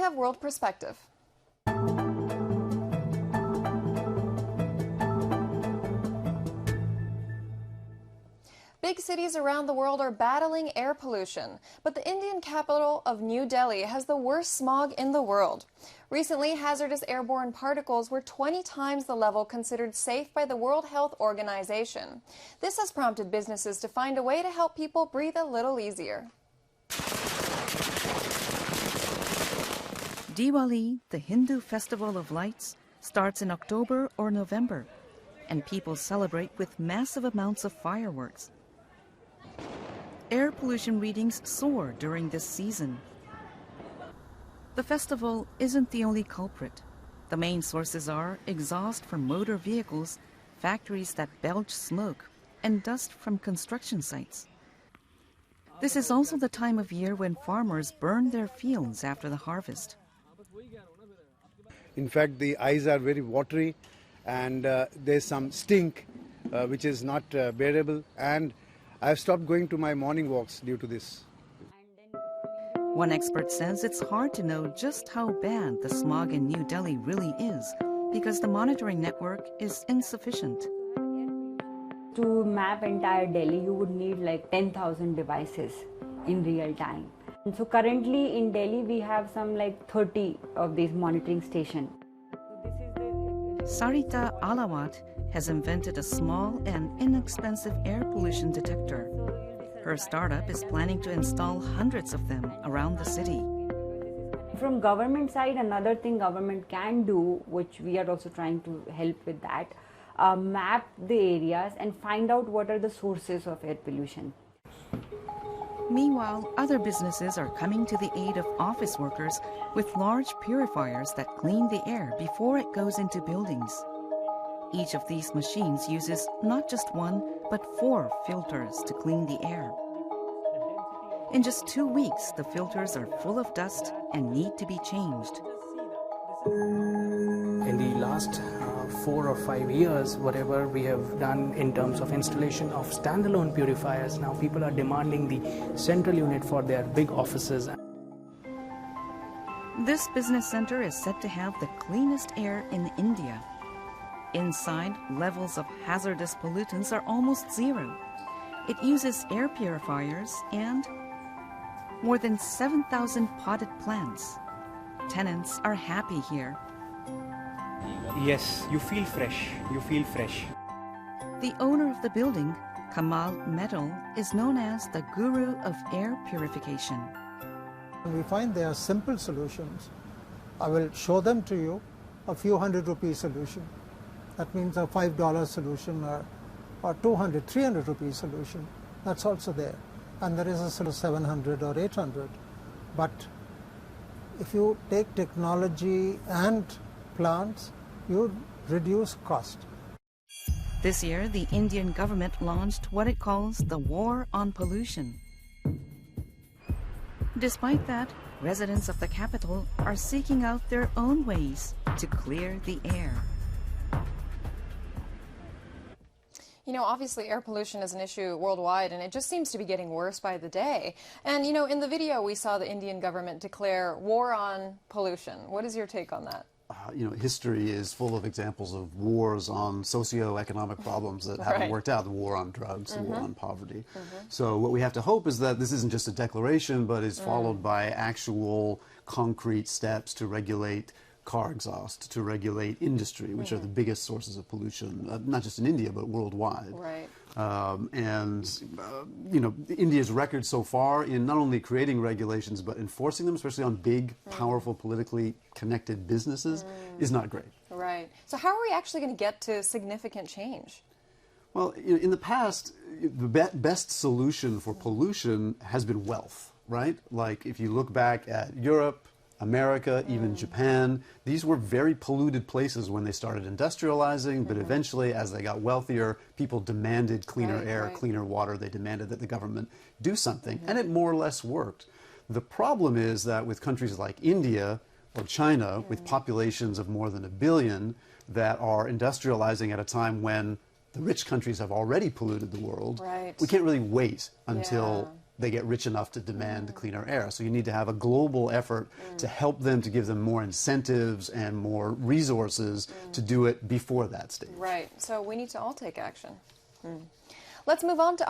have World Perspective. Big cities around the world are battling air pollution, but the Indian capital of New Delhi has the worst smog in the world. Recently, hazardous airborne particles were 20 times the level considered safe by the World Health Organization. This has prompted businesses to find a way to help people breathe a little easier. Diwali, the Hindu festival of lights, starts in October or November, and people celebrate with massive amounts of fireworks. Air pollution readings soar during this season. The festival isn't the only culprit. The main sources are exhaust from motor vehicles, factories that belch smoke, and dust from construction sites. This is also the time of year when farmers burn their fields after the harvest. In fact, the eyes are very watery, and there's some stink which is not bearable, and I've stopped going to my morning walks due to this. One expert says it's hard to know just how bad the smog in New Delhi really is because the monitoring network is insufficient. To map entire Delhi, you would need like 10,000 devices in real time. And so currently in Delhi, we have some like 30 of these monitoring stations. Sarita Alawat has invented a small and inexpensive air pollution detector. Her startup is planning to install hundreds of them around the city. From government side, another thing government can do, which we are also trying to help with that, map the areas and find out what are the sources of air pollution. Meanwhile, other businesses are coming to the aid of office workers with large purifiers that clean the air before it goes into buildings. Each of these machines uses not just one, but 4 filters to clean the air. In just 2 weeks, the filters are full of dust and need to be changed. In the last 4 or 5 years, whatever we have done in terms of installation of standalone purifiers, now people are demanding the central unit for their big offices. This business center is said to have the cleanest air in India. Inside, levels of hazardous pollutants are almost zero. It uses air purifiers and more than 7,000 potted plants. Tenants are happy here. Yes, you feel fresh. You feel fresh. The owner of the building, Kamal Metal, is known as the guru of air purification. We find there are simple solutions. I will show them to you, a few ₹100 solution. That means a $5 solution or 200, 300 rupee solution. That's also there. And there is a sort of 700 or 800. But if you take technology and plants, you reduce cost. This year, the Indian government launched what it calls the War on Pollution. Despite that, residents of the capital are seeking out their own ways to clear the air. You know, obviously air pollution is an issue worldwide, and it just seems to be getting worse by the day. And, you know, in the video we saw the Indian government declare war on pollution. What is your take on that? You know, history is full of examples of wars on socio-economic problems that haven't worked out. The war on drugs, the war on poverty. So what we have to hope is that this isn't just a declaration, but is followed by actual concrete steps to regulate car exhaust, to regulate industry, which are the biggest sources of pollution, not just in India, but worldwide. Right. You know, India's record so far in not only creating regulations, but enforcing them, especially on big, powerful, politically connected businesses, is not great. Right. So how are we actually going to get to significant change? Well, in the past, the best solution for pollution has been wealth, right? Like if you look back at Europe, America, even Japan, these were very polluted places when they started industrializing, but eventually as they got wealthier, people demanded cleaner air, cleaner water. They demanded that the government do something, and it more or less worked. The problem is that with countries like India or China, with populations of more than 1 billion that are industrializing at a time when the rich countries have already polluted the world, we can't really wait until they get rich enough to demand cleaner air. So you need to have a global effort to help them, to give them more incentives and more resources to do it before that stage. Right. So we need to all take action. Let's move on to